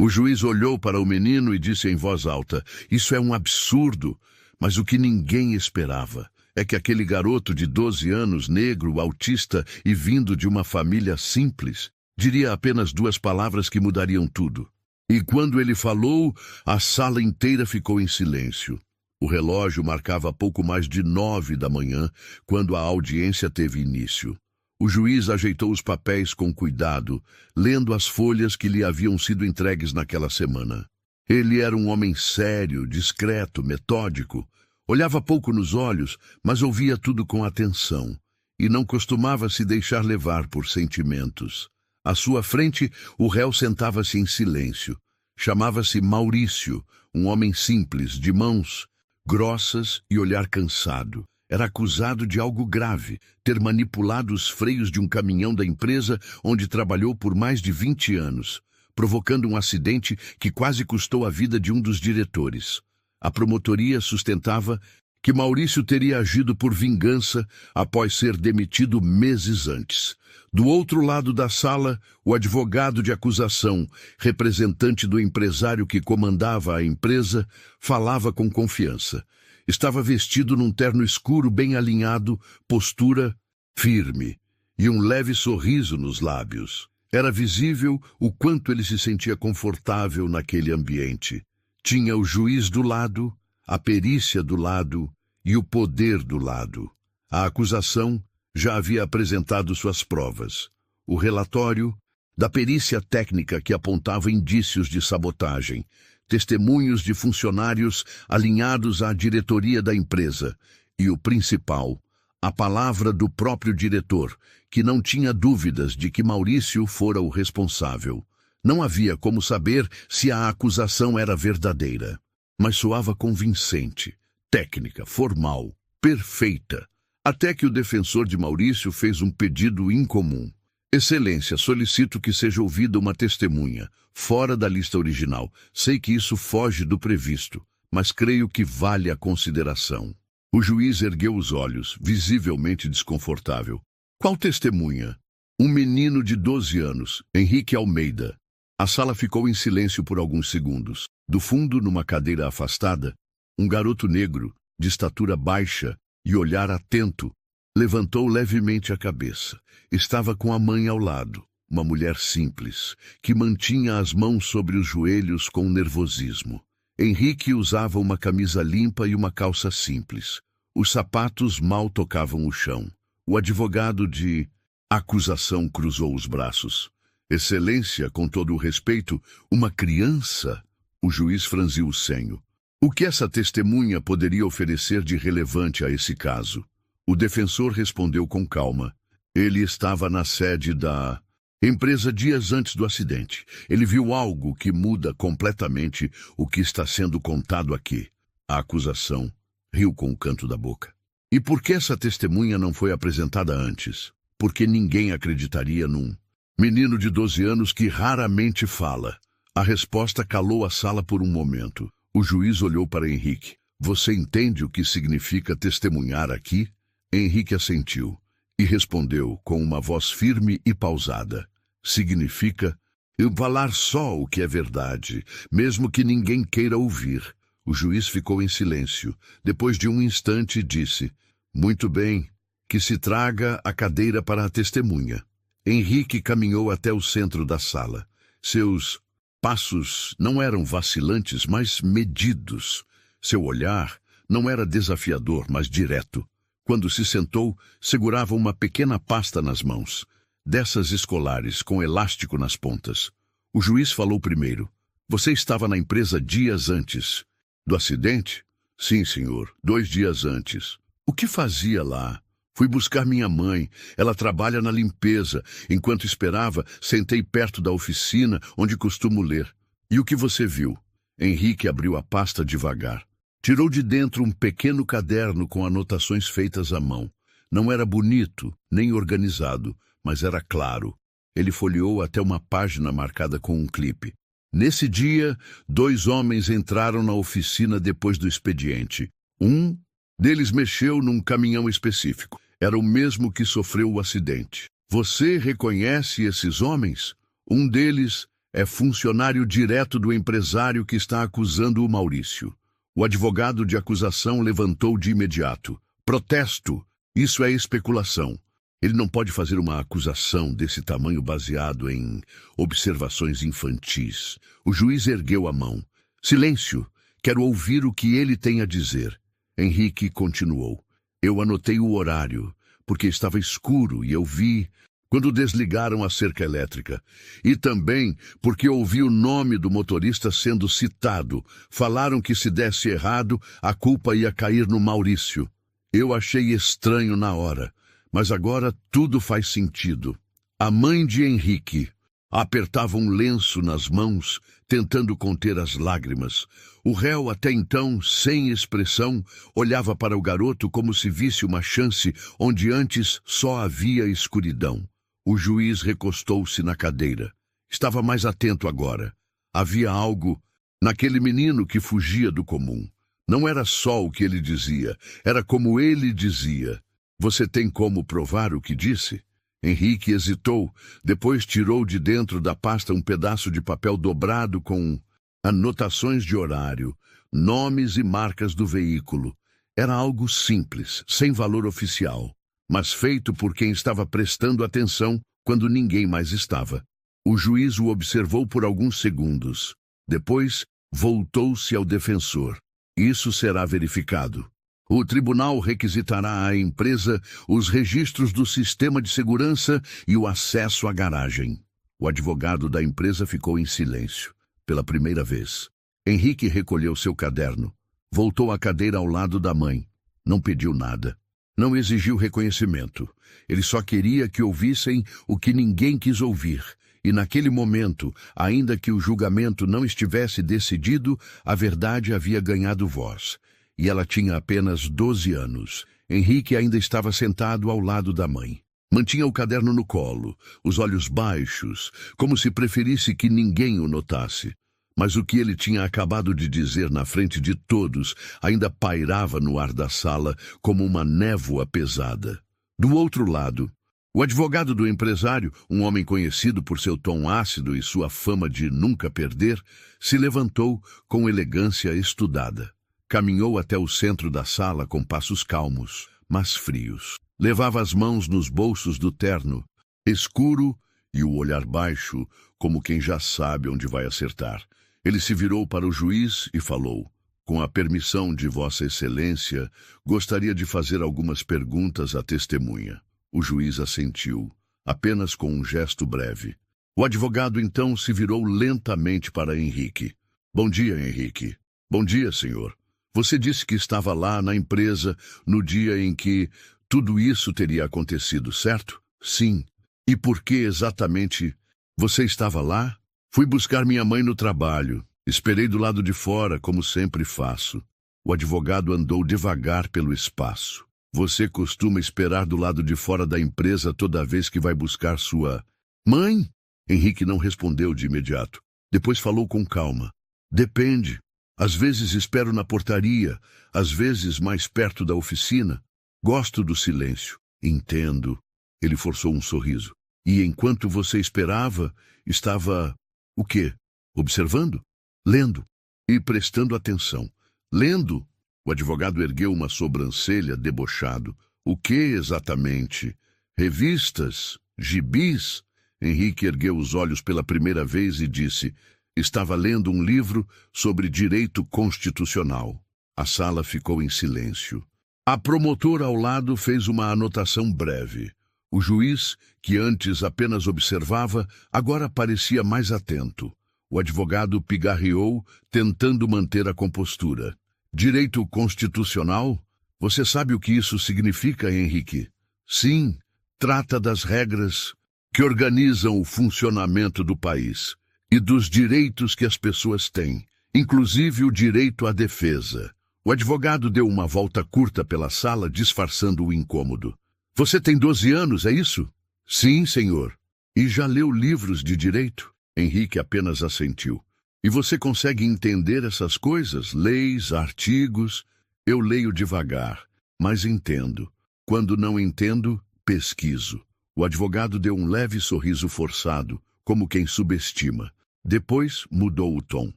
O juiz olhou para o menino e disse em voz alta: "Isso é um absurdo." Mas o que ninguém esperava é que aquele garoto de 12 anos, negro, autista e vindo de uma família simples, diria apenas 2 palavras que mudariam tudo. E quando ele falou, a sala inteira ficou em silêncio. O relógio marcava pouco mais de 9 da manhã, quando a audiência teve início. O juiz ajeitou os papéis com cuidado, lendo as folhas que lhe haviam sido entregues naquela semana. Ele era um homem sério, discreto, metódico. Olhava pouco nos olhos, mas ouvia tudo com atenção, e não costumava se deixar levar por sentimentos. À sua frente, o réu sentava-se em silêncio. Chamava-se Maurício, um homem simples, de mãos grossas e olhar cansado. Era acusado de algo grave: ter manipulado os freios de um caminhão da empresa onde trabalhou por mais de 20 anos, provocando um acidente que quase custou a vida de um dos diretores. A promotoria sustentava que Maurício teria agido por vingança após ser demitido meses antes. Do outro lado da sala, o advogado de acusação, representante do empresário que comandava a empresa, falava com confiança. Estava vestido num terno escuro bem alinhado, postura firme e um leve sorriso nos lábios. Era visível o quanto ele se sentia confortável naquele ambiente. Tinha o juiz do lado, a perícia do lado e o poder do lado. A acusação já havia apresentado suas provas. O relatório da perícia técnica que apontava indícios de sabotagem, testemunhos de funcionários alinhados à diretoria da empresa e o principal, a palavra do próprio diretor, que não tinha dúvidas de que Maurício fora o responsável. Não havia como saber se a acusação era verdadeira, mas soava convincente, técnica, formal, perfeita, até que o defensor de Maurício fez um pedido incomum. "Excelência, solicito que seja ouvida uma testemunha, fora da lista original. Sei que isso foge do previsto, mas creio que vale a consideração." O juiz ergueu os olhos, visivelmente desconfortável. "Qual testemunha?" "Um menino de 12 anos, Henrique Almeida." A sala ficou em silêncio por alguns segundos. Do fundo, numa cadeira afastada, um garoto negro, de estatura baixa e olhar atento, levantou levemente a cabeça. Estava com a mãe ao lado, uma mulher simples, que mantinha as mãos sobre os joelhos com nervosismo. Henrique usava uma camisa limpa e uma calça simples. Os sapatos mal tocavam o chão. O advogado de acusação cruzou os braços. "Excelência, com todo o respeito, uma criança?" O juiz franziu o senho. "O que essa testemunha poderia oferecer de relevante a esse caso?" O defensor respondeu com calma. "Ele estava na sede da empresa dias antes do acidente. Ele viu algo que muda completamente o que está sendo contado aqui." A acusação riu com o canto da boca. "E por que essa testemunha não foi apresentada antes? Porque ninguém acreditaria num menino de 12 anos que raramente fala." A resposta calou a sala por um momento. O juiz olhou para Henrique. "Você entende o que significa testemunhar aqui?" Henrique assentiu e respondeu com uma voz firme e pausada. "Significa eu falar só o que é verdade, mesmo que ninguém queira ouvir." O juiz ficou em silêncio. Depois de um instante, disse: "Muito bem, que se traga a cadeira para a testemunha." Henrique caminhou até o centro da sala. Seus passos não eram vacilantes, mas medidos. Seu olhar não era desafiador, mas direto. Quando se sentou, segurava uma pequena pasta nas mãos, dessas escolares, com elástico nas pontas. O juiz falou primeiro. "Você estava na empresa dias antes do acidente?" "Sim, senhor, 2 dias antes." "O que fazia lá?" "Fui buscar minha mãe. Ela trabalha na limpeza. Enquanto esperava, sentei perto da oficina onde costumo ler." "E o que você viu?" Henrique abriu a pasta devagar. Tirou de dentro um pequeno caderno com anotações feitas à mão. Não era bonito, nem organizado, mas era claro. Ele folheou até uma página marcada com um clipe. Nesse dia, 2 homens entraram na oficina depois do expediente. Um deles mexeu num caminhão específico. Era o mesmo que sofreu o acidente. "Você reconhece esses homens?" "Um deles É funcionário direto do empresário que está acusando o Maurício. O advogado de acusação levantou de imediato. Protesto! Isso é especulação. Ele não pode fazer uma acusação desse tamanho baseado em observações infantis. O juiz ergueu a mão. Silêncio! Quero ouvir o que ele tem a dizer. Henrique continuou. Eu anotei o horário, porque estava escuro e eu vi quando desligaram a cerca elétrica. E também porque ouvi o nome do motorista sendo citado. Falaram que se desse errado, a culpa ia cair no Maurício. Eu achei estranho na hora, mas agora tudo faz sentido. A mãe de Henrique apertava um lenço nas mãos, tentando conter as lágrimas. O réu, até então, sem expressão, olhava para o garoto como se visse uma chance onde antes só havia escuridão. O juiz recostou-se na cadeira. Estava mais atento agora. Havia algo naquele menino que fugia do comum. Não era só o que ele dizia, era como ele dizia. Você tem como provar o que disse? Henrique hesitou, depois tirou de dentro da pasta um pedaço de papel dobrado com anotações de horário, nomes e marcas do veículo. Era algo simples, sem valor oficial, mas feito por quem estava prestando atenção quando ninguém mais estava. O juiz o observou por alguns segundos. Depois, voltou-se ao defensor. Isso será verificado. O tribunal requisitará à empresa os registros do sistema de segurança e o acesso à garagem. O advogado da empresa ficou em silêncio, pela primeira vez. Henrique recolheu seu caderno. Voltou à cadeira ao lado da mãe. Não pediu nada. Não exigiu reconhecimento. Ele só queria que ouvissem o que ninguém quis ouvir. E naquele momento, ainda que o julgamento não estivesse decidido, a verdade havia ganhado voz. E ela tinha apenas 12 anos. Henrique ainda estava sentado ao lado da mãe. Mantinha o caderno no colo, os olhos baixos, como se preferisse que ninguém o notasse. Mas o que ele tinha acabado de dizer na frente de todos ainda pairava no ar da sala como uma névoa pesada. Do outro lado, o advogado do empresário, um homem conhecido por seu tom ácido e sua fama de nunca perder, se levantou com elegância estudada. Caminhou até o centro da sala com passos calmos, mas frios. Levava as mãos nos bolsos do terno, escuro e o olhar baixo, como quem já sabe onde vai acertar. Ele se virou para o juiz e falou: com a permissão de Vossa Excelência, gostaria de fazer algumas perguntas à testemunha. O juiz assentiu, apenas com um gesto breve. O advogado então se virou lentamente para Henrique. Bom dia, Henrique. Bom dia, senhor. Você disse que estava lá na empresa no dia em que tudo isso teria acontecido, certo? Sim. E por que exatamente você estava lá? Fui buscar minha mãe no trabalho. Esperei do lado de fora, como sempre faço. O advogado andou devagar pelo espaço. Você costuma esperar do lado de fora da empresa toda vez que vai buscar sua mãe? Henrique não respondeu de imediato. Depois falou com calma. Depende. Às vezes espero na portaria, às vezes mais perto da oficina. Gosto do silêncio. Entendo. Ele forçou um sorriso. E enquanto você esperava, estava... o quê? Observando? Lendo. E prestando atenção. Lendo? O advogado ergueu uma sobrancelha debochado. O que exatamente? Revistas? Gibis? Henrique ergueu os olhos pela primeira vez e disse... Estava lendo um livro sobre direito constitucional. A sala ficou em silêncio. A promotora ao lado fez uma anotação breve. O juiz, que antes apenas observava, agora parecia mais atento. O advogado pigarreou, tentando manter a compostura. Direito constitucional? Você sabe o que isso significa, Henrique? Sim, trata das regras que organizam o funcionamento do país. E dos direitos que as pessoas têm, inclusive o direito à defesa. O advogado deu uma volta curta pela sala, disfarçando o incômodo. Você tem 12 anos, é isso? Sim, senhor. E já leu livros de direito? Henrique apenas assentiu. E você consegue entender essas coisas? Leis, artigos? Eu leio devagar, mas entendo. Quando não entendo, pesquiso. O advogado deu um leve sorriso forçado, como quem subestima. Depois mudou o tom.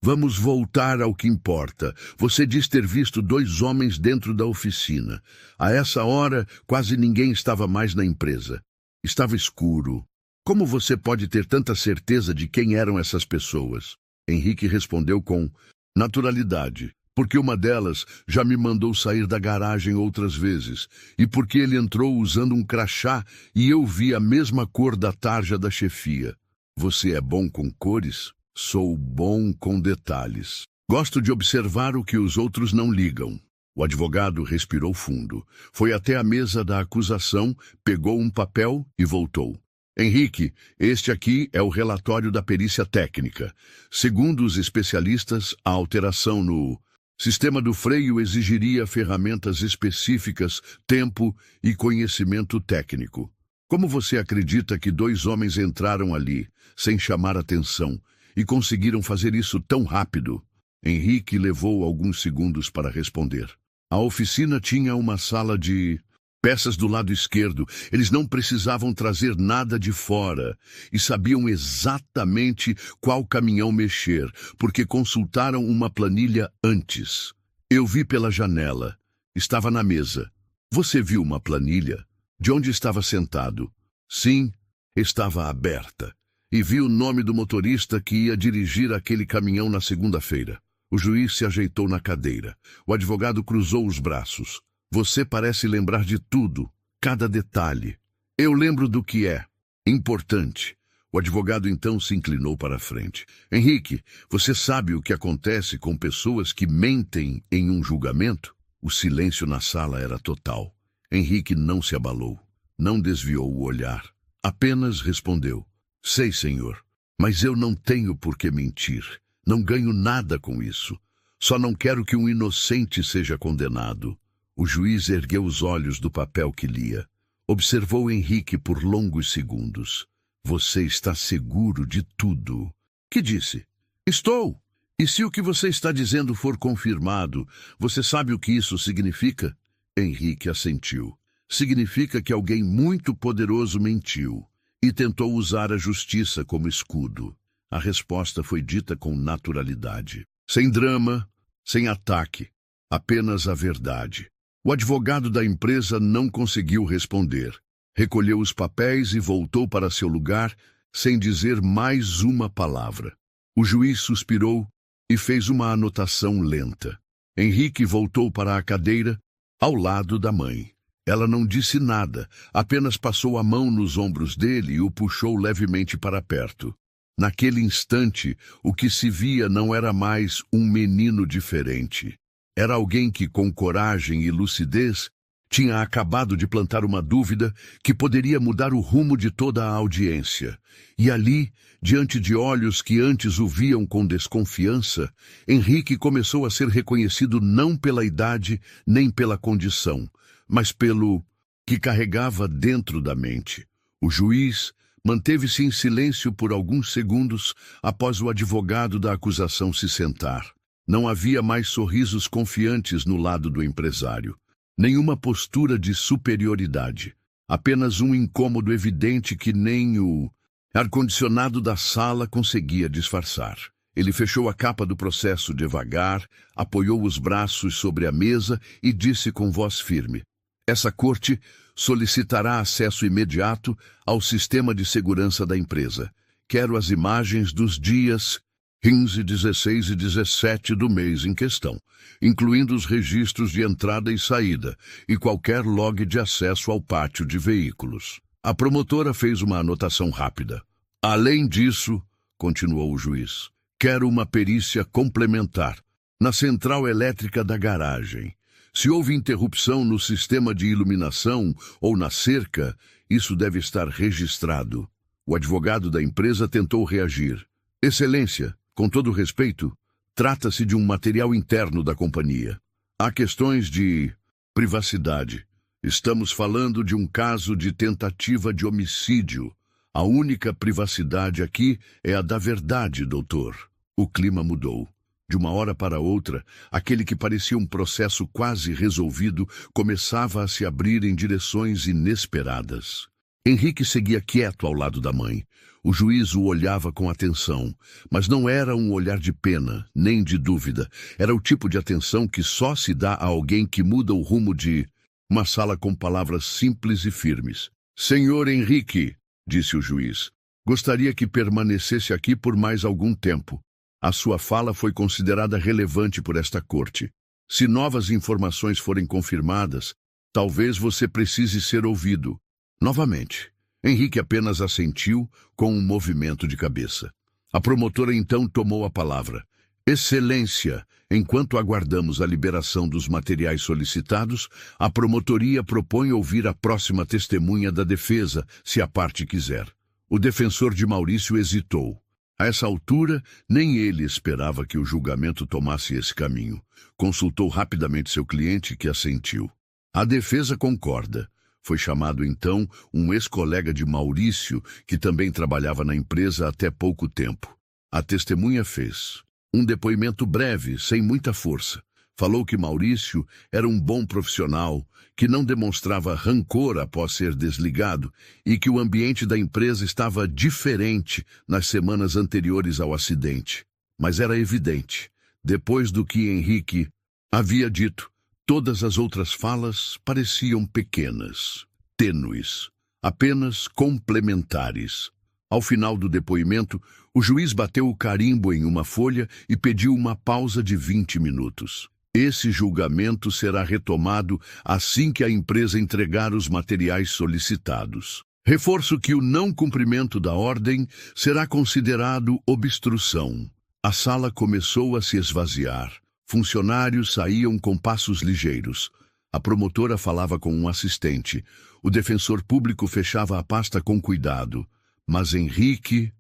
Vamos voltar ao que importa. Você diz ter visto 2 homens dentro da oficina. A essa hora, quase ninguém estava mais na empresa. Estava escuro. Como você pode ter tanta certeza de quem eram essas pessoas? Henrique respondeu com naturalidade. Porque uma delas já me mandou sair da garagem outras vezes, e porque ele entrou usando um crachá e eu vi a mesma cor da tarja da chefia. Você é bom com cores? Sou bom com detalhes. Gosto de observar o que os outros não ligam. O advogado respirou fundo. Foi até a mesa da acusação, pegou um papel e voltou. Henrique, este aqui é o relatório da perícia técnica. Segundo os especialistas, a alteração no sistema do freio exigiria ferramentas específicas, tempo e conhecimento técnico. Como você acredita que 2 homens entraram ali, sem chamar atenção, e conseguiram fazer isso tão rápido? Henrique levou alguns segundos para responder. A oficina tinha uma sala de peças do lado esquerdo. Eles não precisavam trazer nada de fora e sabiam exatamente qual caminhão mexer, porque consultaram uma planilha antes. Eu vi pela janela. Estava na mesa. Você viu uma planilha? De onde estava sentado? Sim, estava aberta. E vi o nome do motorista que ia dirigir aquele caminhão na segunda-feira. O juiz se ajeitou na cadeira. O advogado cruzou os braços. Você parece lembrar de tudo, cada detalhe. Eu lembro do que é importante. O advogado então se inclinou para a frente. Henrique, você sabe o que acontece com pessoas que mentem em um julgamento? O silêncio na sala era total. Henrique não se abalou, não desviou o olhar. Apenas respondeu. Sei, senhor, mas eu não tenho por que mentir. Não ganho nada com isso. Só não quero que um inocente seja condenado. O juiz ergueu os olhos do papel que lia. Observou Henrique por longos segundos. Você está seguro de tudo. Que disse? Estou. E se o que você está dizendo for confirmado, você sabe o que isso significa? Henrique assentiu. Significa que alguém muito poderoso mentiu e tentou usar a justiça como escudo. A resposta foi dita com naturalidade. Sem drama, sem ataque, apenas a verdade. O advogado da empresa não conseguiu responder. Recolheu os papéis e voltou para seu lugar sem dizer mais uma palavra. O juiz suspirou e fez uma anotação lenta. Henrique voltou para a cadeira ao lado da mãe. Ela não disse nada, apenas passou a mão nos ombros dele e o puxou levemente para perto. Naquele instante, o que se via não era mais um menino diferente. Era alguém que, com coragem e lucidez, tinha acabado de plantar uma dúvida que poderia mudar o rumo de toda a audiência. E ali, diante de olhos que antes o viam com desconfiança, Henrique começou a ser reconhecido não pela idade nem pela condição, mas pelo que carregava dentro da mente. O juiz manteve-se em silêncio por alguns segundos após o advogado da acusação se sentar. Não havia mais sorrisos confiantes no lado do empresário. Nenhuma postura de superioridade. Apenas um incômodo evidente que nem o ar-condicionado da sala conseguia disfarçar. Ele fechou a capa do processo devagar, apoiou os braços sobre a mesa e disse com voz firme: essa corte solicitará acesso imediato ao sistema de segurança da empresa. Quero as imagens dos dias 15, 16 e 17 do mês em questão, incluindo os registros de entrada e saída e qualquer log de acesso ao pátio de veículos. A promotora fez uma anotação rápida. Além disso, continuou o juiz, quero uma perícia complementar na central elétrica da garagem. Se houve interrupção no sistema de iluminação ou na cerca, isso deve estar registrado. O advogado da empresa tentou reagir. Excelência, com todo respeito, trata-se de um material interno da companhia. Há questões de privacidade. Estamos falando de um caso de tentativa de homicídio. A única privacidade aqui é a da verdade, doutor. O clima mudou. De uma hora para outra, aquele que parecia um processo quase resolvido começava a se abrir em direções inesperadas. Henrique seguia quieto ao lado da mãe. O juiz o olhava com atenção, mas não era um olhar de pena, nem de dúvida. Era o tipo de atenção que só se dá a alguém que muda o rumo de... Uma sala com palavras simples e firmes. Senhor Henrique, disse o juiz, gostaria que permanecesse aqui por mais algum tempo. A sua fala foi considerada relevante por esta corte. Se novas informações forem confirmadas, talvez você precise ser ouvido. Novamente, Henrique apenas assentiu com um movimento de cabeça. A promotora então tomou a palavra. Excelência, enquanto aguardamos a liberação dos materiais solicitados, a promotoria propõe ouvir a próxima testemunha da defesa, se a parte quiser. O defensor de Maurício hesitou. A essa altura, nem ele esperava que o julgamento tomasse esse caminho. Consultou rapidamente seu cliente, que assentiu. A defesa concorda. Foi chamado então um ex-colega de Maurício, que também trabalhava na empresa até pouco tempo. A testemunha fez um depoimento breve, sem muita força. Falou que Maurício era um bom profissional, que não demonstrava rancor após ser desligado e que o ambiente da empresa estava diferente nas semanas anteriores ao acidente. Mas era evidente, depois do que Henrique havia dito, todas as outras falas pareciam pequenas, tênues, apenas complementares. Ao final do depoimento, o juiz bateu o carimbo em uma folha e pediu uma pausa de 20 minutos. Esse julgamento será retomado assim que a empresa entregar os materiais solicitados. Reforço que o não cumprimento da ordem será considerado obstrução. A sala começou a se esvaziar. Funcionários saíam com passos ligeiros. A promotora falava com um assistente. O defensor público fechava a pasta com cuidado. Mas Henrique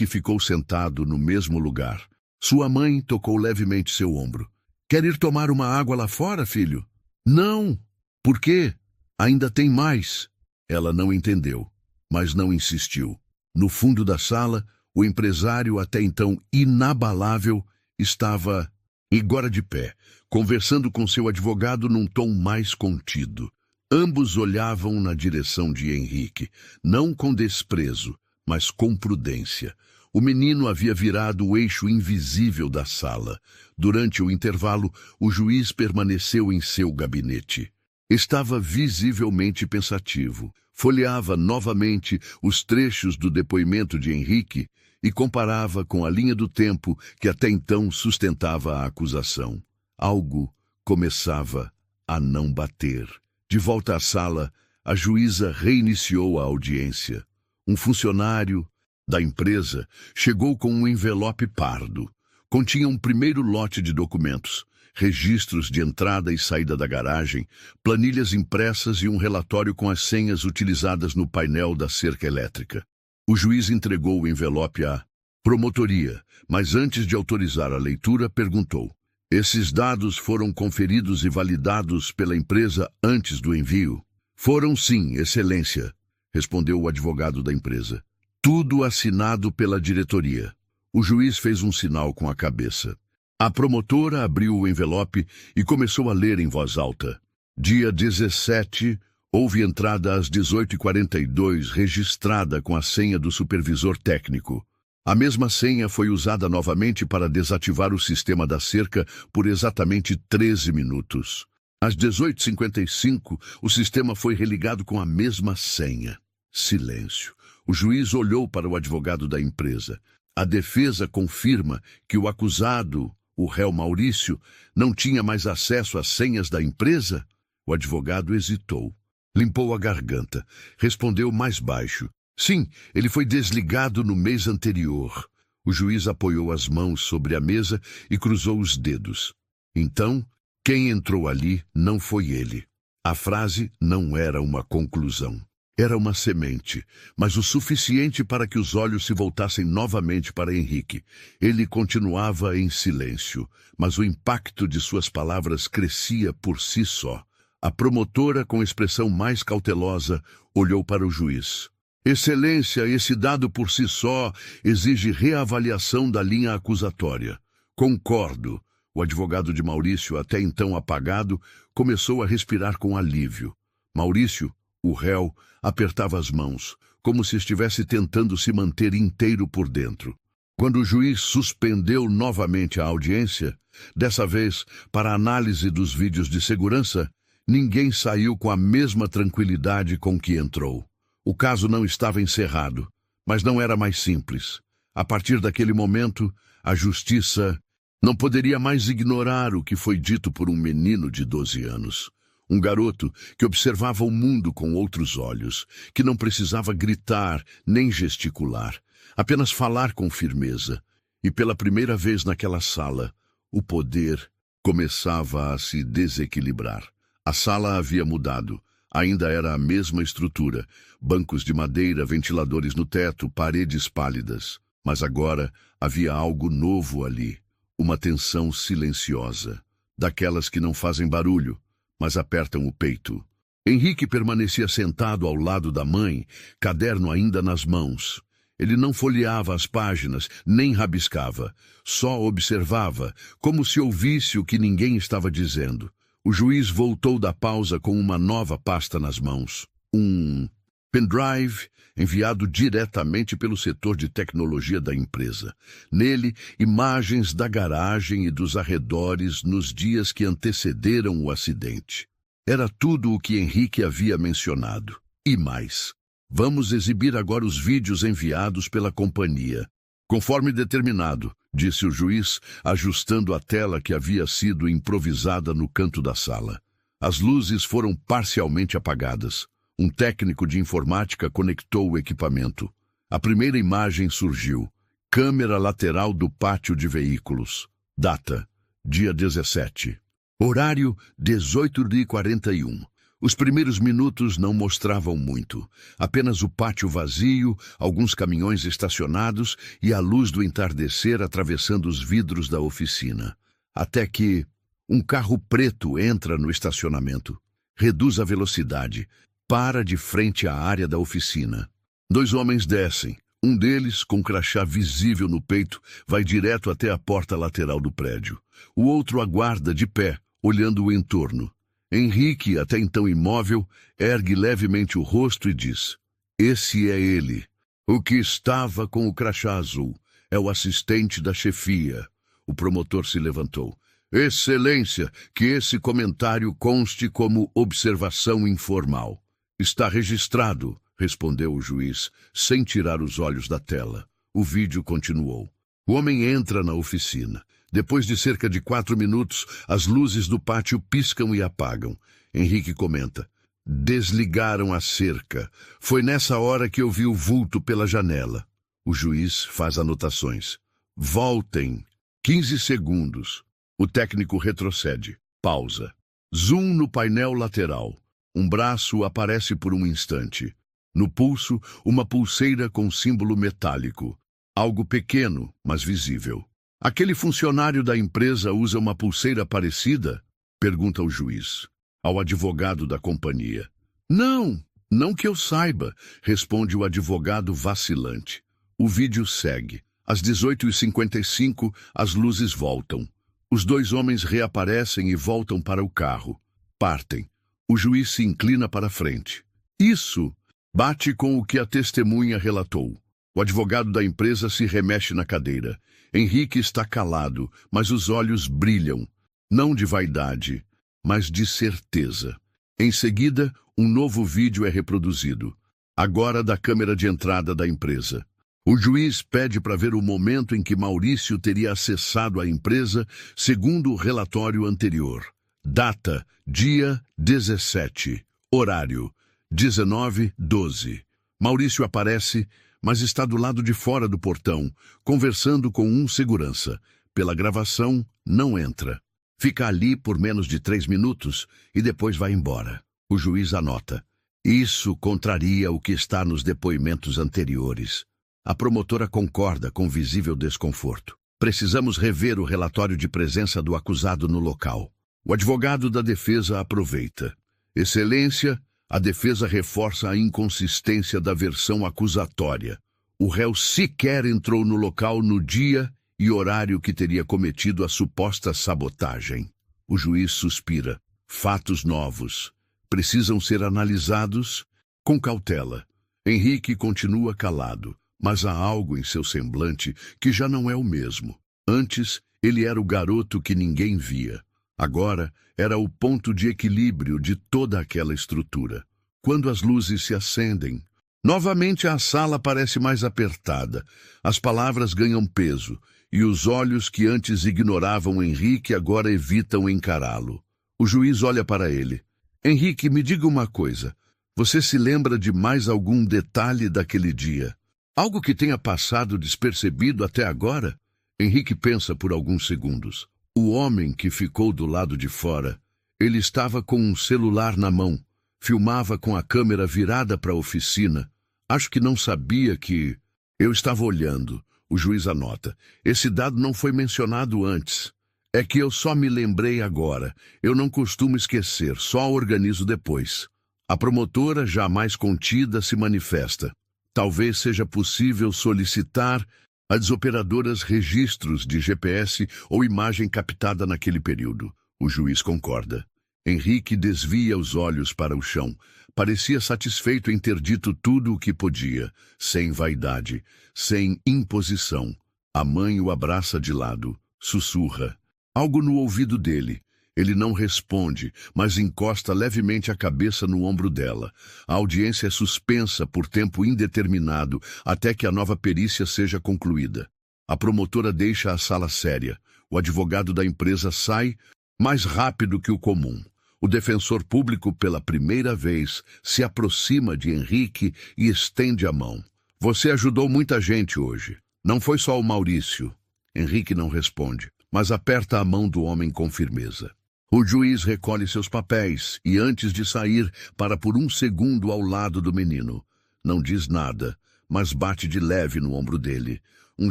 ficou sentado no mesmo lugar. Sua mãe tocou levemente seu ombro. Quer ir tomar uma água lá fora, filho? Não. Por quê? Ainda tem mais. Ela não entendeu, mas não insistiu. No fundo da sala, o empresário, até então inabalável, estava agora de pé, conversando com seu advogado num tom mais contido. Ambos olhavam na direção de Henrique, não com desprezo, mas com prudência. O menino havia virado o eixo invisível da sala. Durante o intervalo, o juiz permaneceu em seu gabinete. Estava visivelmente pensativo. Folheava novamente os trechos do depoimento de Henrique e comparava com a linha do tempo que até então sustentava a acusação. Algo começava a não bater. De volta à sala, a juíza reiniciou a audiência. Um funcionário da empresa chegou com um envelope pardo. Continha um primeiro lote de documentos, registros de entrada e saída da garagem, planilhas impressas e um relatório com as senhas utilizadas no painel da cerca elétrica. O juiz entregou o envelope à promotoria, mas antes de autorizar a leitura, perguntou: esses dados foram conferidos e validados pela empresa antes do envio? Foram sim, excelência, respondeu o advogado da empresa. Tudo assinado pela diretoria. O juiz fez um sinal com a cabeça. A promotora abriu o envelope e começou a ler em voz alta. Dia 17, houve entrada às 18h42, registrada com a senha do supervisor técnico. A mesma senha foi usada novamente para desativar o sistema da cerca por exatamente 13 minutos. Às 18h55, o sistema foi religado com a mesma senha. Silêncio. O juiz olhou para o advogado da empresa. A defesa confirma que o acusado, o réu Maurício, não tinha mais acesso às senhas da empresa? O advogado hesitou. Limpou a garganta. Respondeu mais baixo. Sim, ele foi desligado no mês anterior. O juiz apoiou as mãos sobre a mesa e cruzou os dedos. Então, quem entrou ali não foi ele. A frase não era uma conclusão. Era uma semente, mas o suficiente para que os olhos se voltassem novamente para Henrique. Ele continuava em silêncio, mas o impacto de suas palavras crescia por si só. A promotora, com expressão mais cautelosa, olhou para o juiz. Excelência, esse dado por si só exige reavaliação da linha acusatória. Concordo. O advogado de Maurício, até então apagado, começou a respirar com alívio. Maurício, O réu apertava as mãos, como se estivesse tentando se manter inteiro por dentro. Quando o juiz suspendeu novamente a audiência, dessa vez para análise dos vídeos de segurança, ninguém saiu com a mesma tranquilidade com que entrou. O caso não estava encerrado, mas não era mais simples. A partir daquele momento, a justiça não poderia mais ignorar o que foi dito por um menino de 12 anos. Um garoto que observava o mundo com outros olhos, que não precisava gritar nem gesticular, apenas falar com firmeza. E pela primeira vez naquela sala, o poder começava a se desequilibrar. A sala havia mudado. Ainda era a mesma estrutura, bancos de madeira, ventiladores no teto, paredes pálidas. Mas agora havia algo novo ali, uma tensão silenciosa, daquelas que não fazem barulho, mas apertam o peito. Henrique permanecia sentado ao lado da mãe, caderno ainda nas mãos. Ele não folheava as páginas, nem rabiscava, só observava, como se ouvisse o que ninguém estava dizendo. O juiz voltou da pausa com uma nova pasta nas mãos. Um pendrive enviado diretamente pelo setor de tecnologia da empresa. Nele, imagens da garagem e dos arredores nos dias que antecederam o acidente. Era tudo o que Henrique havia mencionado. E mais. Vamos exibir agora os vídeos enviados pela companhia. Conforme determinado, disse o juiz, ajustando a tela que havia sido improvisada no canto da sala. As luzes foram parcialmente apagadas. Um técnico de informática conectou o equipamento. A primeira imagem surgiu. Câmera lateral do pátio de veículos. Data: dia 17. Horário: 18h41. Os primeiros minutos não mostravam muito. Apenas o pátio vazio, alguns caminhões estacionados e a luz do entardecer atravessando os vidros da oficina. Até que um carro preto entra no estacionamento. Reduz a velocidade. Para de frente à área da oficina. 2 homens descem. Um deles, com crachá visível no peito, vai direto até a porta lateral do prédio. O outro aguarda de pé, olhando o entorno. Henrique, até então imóvel, ergue levemente o rosto e diz: "Esse é ele. O que estava com o crachá azul. É o assistente da chefia." O promotor se levantou. "Excelência, que esse comentário conste como observação informal." "Está registrado", respondeu o juiz, sem tirar os olhos da tela. O vídeo continuou. O homem entra na oficina. Depois de cerca de 4 minutos, as luzes do pátio piscam e apagam. Henrique comenta: "Desligaram a cerca. Foi nessa hora que eu vi o vulto pela janela." O juiz faz anotações. "Voltem. 15 segundos." O técnico retrocede. Pausa. Zoom no painel lateral. Um braço aparece por um instante. No pulso, uma pulseira com símbolo metálico. Algo pequeno, mas visível. "Aquele funcionário da empresa usa uma pulseira parecida?" pergunta o juiz. Ao advogado da companhia. Não que eu saiba", responde o advogado vacilante. O vídeo segue. Às 18h55, as luzes voltam. Os 2 homens reaparecem e voltam para o carro. Partem. O juiz se inclina para a frente. "Isso bate com o que a testemunha relatou." O advogado da empresa se remexe na cadeira. Henrique está calado, mas os olhos brilham. Não de vaidade, mas de certeza. Em seguida, um novo vídeo é reproduzido. Agora da câmera de entrada da empresa. O juiz pede para ver o momento em que Maurício teria acessado a empresa, segundo o relatório anterior. Data: dia 17. Horário: 19h12. Maurício aparece, mas está do lado de fora do portão, conversando com um segurança. Pela gravação, não entra. Fica ali por menos de 3 minutos e depois vai embora. O juiz anota: "Isso contraria o que está nos depoimentos anteriores." A promotora concorda com visível desconforto. "Precisamos rever o relatório de presença do acusado no local." O advogado da defesa aproveita. "Excelência, a defesa reforça a inconsistência da versão acusatória. O réu sequer entrou no local no dia e horário que teria cometido a suposta sabotagem." O juiz suspira. "Fatos novos. Precisam ser analisados Com cautela, Henrique continua calado, mas há algo em seu semblante que já não é o mesmo. Antes, ele era o garoto que ninguém via. Agora, era o ponto de equilíbrio de toda aquela estrutura. Quando as luzes se acendem, novamente a sala parece mais apertada. As palavras ganham peso, e os olhos que antes ignoravam Henrique agora evitam encará-lo. O juiz olha para ele. Henrique, me diga uma coisa. Você se lembra de mais algum detalhe daquele dia? Algo que tenha passado despercebido até agora? Henrique pensa por alguns segundos. O homem que ficou do lado de fora, ele estava com um celular na mão, filmava com a câmera virada para a oficina. Acho que não sabia que... Eu estava olhando. O juiz anota. Esse dado não foi mencionado antes. É que eu só me lembrei agora. Eu não costumo esquecer, só organizo depois. A promotora, já mais contida, se manifesta. Talvez seja possível solicitar às operadoras registros de GPS ou imagem captada naquele período. O juiz concorda. Henrique desvia os olhos para o chão. Parecia satisfeito em ter dito tudo o que podia, sem vaidade, sem imposição. A mãe o abraça de lado, sussurra. Algo no ouvido dele. Ele não responde, mas encosta levemente a cabeça no ombro dela. A audiência é suspensa por tempo indeterminado até que a nova perícia seja concluída. A promotora deixa a sala séria. O advogado da empresa sai mais rápido que o comum. O defensor público, pela primeira vez, se aproxima de Henrique e estende a mão. Você ajudou muita gente hoje. Não foi só o Maurício. Henrique não responde, mas aperta a mão do homem com firmeza. O juiz recolhe seus papéis e, antes de sair, para por um segundo ao lado do menino. Não diz nada, mas bate de leve no ombro dele. Um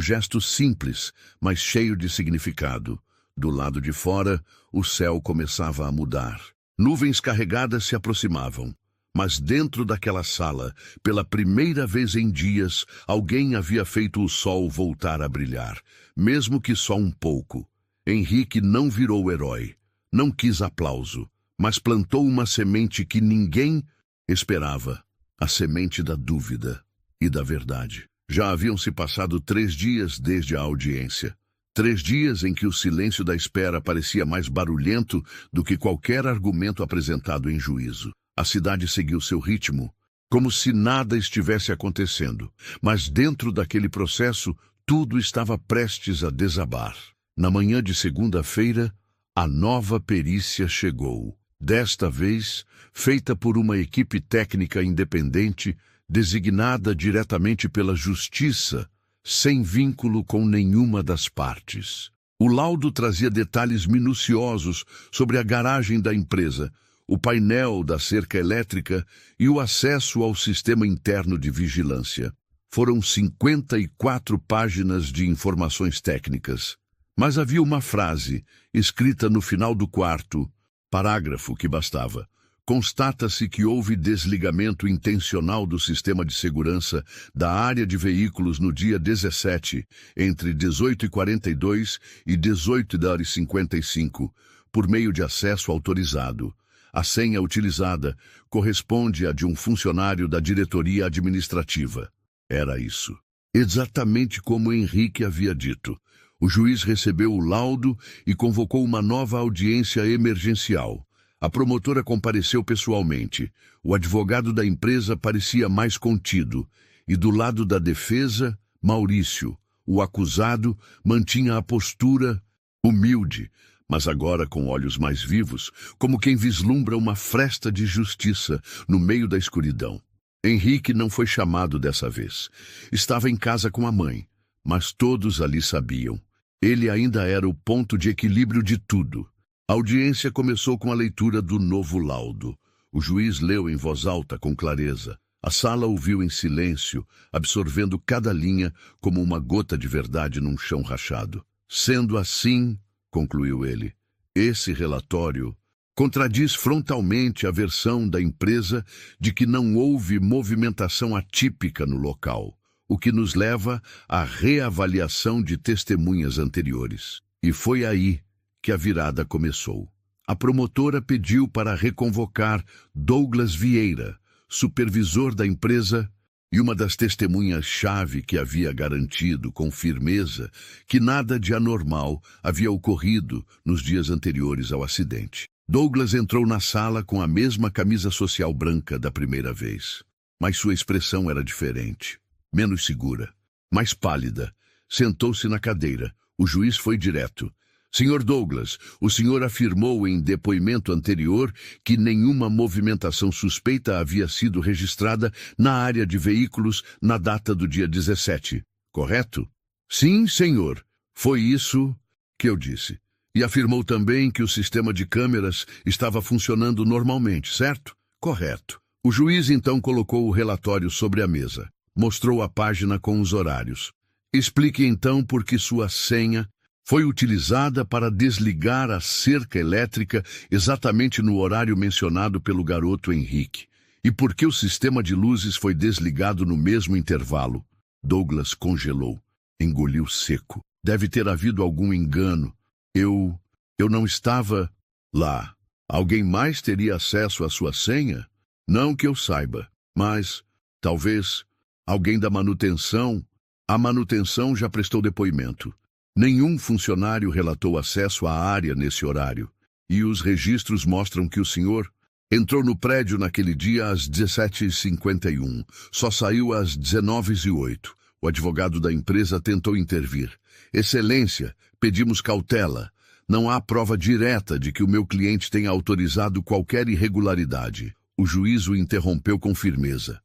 gesto simples, mas cheio de significado. Do lado de fora, o céu começava a mudar. Nuvens carregadas se aproximavam. Mas dentro daquela sala, pela primeira vez em dias, alguém havia feito o sol voltar a brilhar, mesmo que só um pouco. Henrique não virou herói, não quis aplauso, mas plantou uma semente que ninguém esperava, a semente da dúvida e da verdade. Já haviam se passado 3 dias desde a audiência. 3 dias em que o silêncio da espera parecia mais barulhento do que qualquer argumento apresentado em juízo. A cidade seguiu seu ritmo, como se nada estivesse acontecendo, mas dentro daquele processo tudo estava prestes a desabar. Na manhã de segunda-feira, a nova perícia chegou. Desta vez, feita por uma equipe técnica independente, designada diretamente pela Justiça, sem vínculo com nenhuma das partes. O laudo trazia detalhes minuciosos sobre a garagem da empresa, o painel da cerca elétrica e o acesso ao sistema interno de vigilância. Foram 54 páginas de informações técnicas. Mas havia uma frase, escrita no final do 4º parágrafo que bastava. Constata-se que houve desligamento intencional do sistema de segurança da área de veículos no dia 17, entre 18h42 e 18h55, por meio de acesso autorizado. A senha utilizada corresponde à de um funcionário da diretoria administrativa. Era isso. Exatamente como Henrique havia dito. O juiz recebeu o laudo e convocou uma nova audiência emergencial. A promotora compareceu pessoalmente. O advogado da empresa parecia mais contido. E do lado da defesa, Maurício, o acusado, mantinha a postura humilde, mas agora com olhos mais vivos, como quem vislumbra uma fresta de justiça no meio da escuridão. Henrique não foi chamado dessa vez. Estava em casa com a mãe, mas todos ali sabiam. Ele ainda era o ponto de equilíbrio de tudo. A audiência começou com a leitura do novo laudo. O juiz leu em voz alta com clareza. A sala ouviu em silêncio, absorvendo cada linha como uma gota de verdade num chão rachado. Sendo assim, concluiu ele, esse relatório contradiz frontalmente a versão da empresa de que não houve movimentação atípica no local, o que nos leva à reavaliação de testemunhas anteriores. E foi aí que a virada começou. A promotora pediu para reconvocar Douglas Vieira, supervisor da empresa e uma das testemunhas-chave que havia garantido com firmeza que nada de anormal havia ocorrido nos dias anteriores ao acidente. Douglas entrou na sala com a mesma camisa social branca da primeira vez, mas sua expressão era diferente, menos segura, mais pálida. Sentou-se na cadeira. O juiz foi direto. Senhor Douglas, o senhor afirmou em depoimento anterior que nenhuma movimentação suspeita havia sido registrada na área de veículos na data do dia 17, correto? Sim, senhor. Foi isso que eu disse. E afirmou também que o sistema de câmeras estava funcionando normalmente, certo? Correto. O juiz então colocou o relatório sobre a mesa. Mostrou a página com os horários. Explique então por que sua senha foi utilizada para desligar a cerca elétrica exatamente no horário mencionado pelo garoto Henrique. E por que o sistema de luzes foi desligado no mesmo intervalo? Douglas congelou. Engoliu seco. Deve ter havido algum engano. Eu não estava lá. Alguém mais teria acesso à sua senha? Não que eu saiba, mas talvez alguém da manutenção. A manutenção já prestou depoimento. Nenhum funcionário relatou acesso à área nesse horário. E os registros mostram que o senhor entrou no prédio naquele dia às 17h51. Só saiu às 19h08. O advogado da empresa tentou intervir. Excelência, pedimos cautela. Não há prova direta de que o meu cliente tenha autorizado qualquer irregularidade. O juiz o interrompeu com firmeza.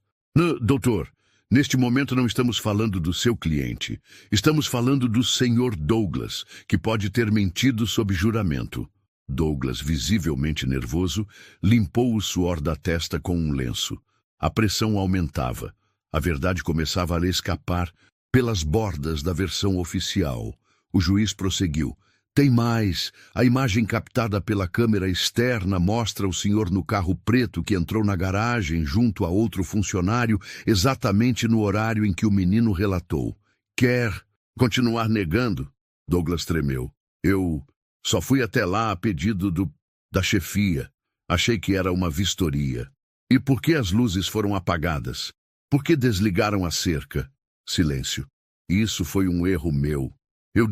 Doutor, neste momento não estamos falando do seu cliente. Estamos falando do senhor Douglas, que pode ter mentido sob juramento. Douglas, visivelmente nervoso, limpou o suor da testa com um lenço. A pressão aumentava. A verdade começava a lhe escapar pelas bordas da versão oficial. O juiz prosseguiu. Tem mais. A imagem captada pela câmera externa mostra o senhor no carro preto que entrou na garagem junto a outro funcionário exatamente no horário em que o menino relatou. Quer continuar negando? Douglas tremeu. Eu só fui até lá a pedido da chefia. Achei que era uma vistoria. E por que as luzes foram apagadas? Por que desligaram a cerca? Silêncio. Isso foi um erro meu. Eu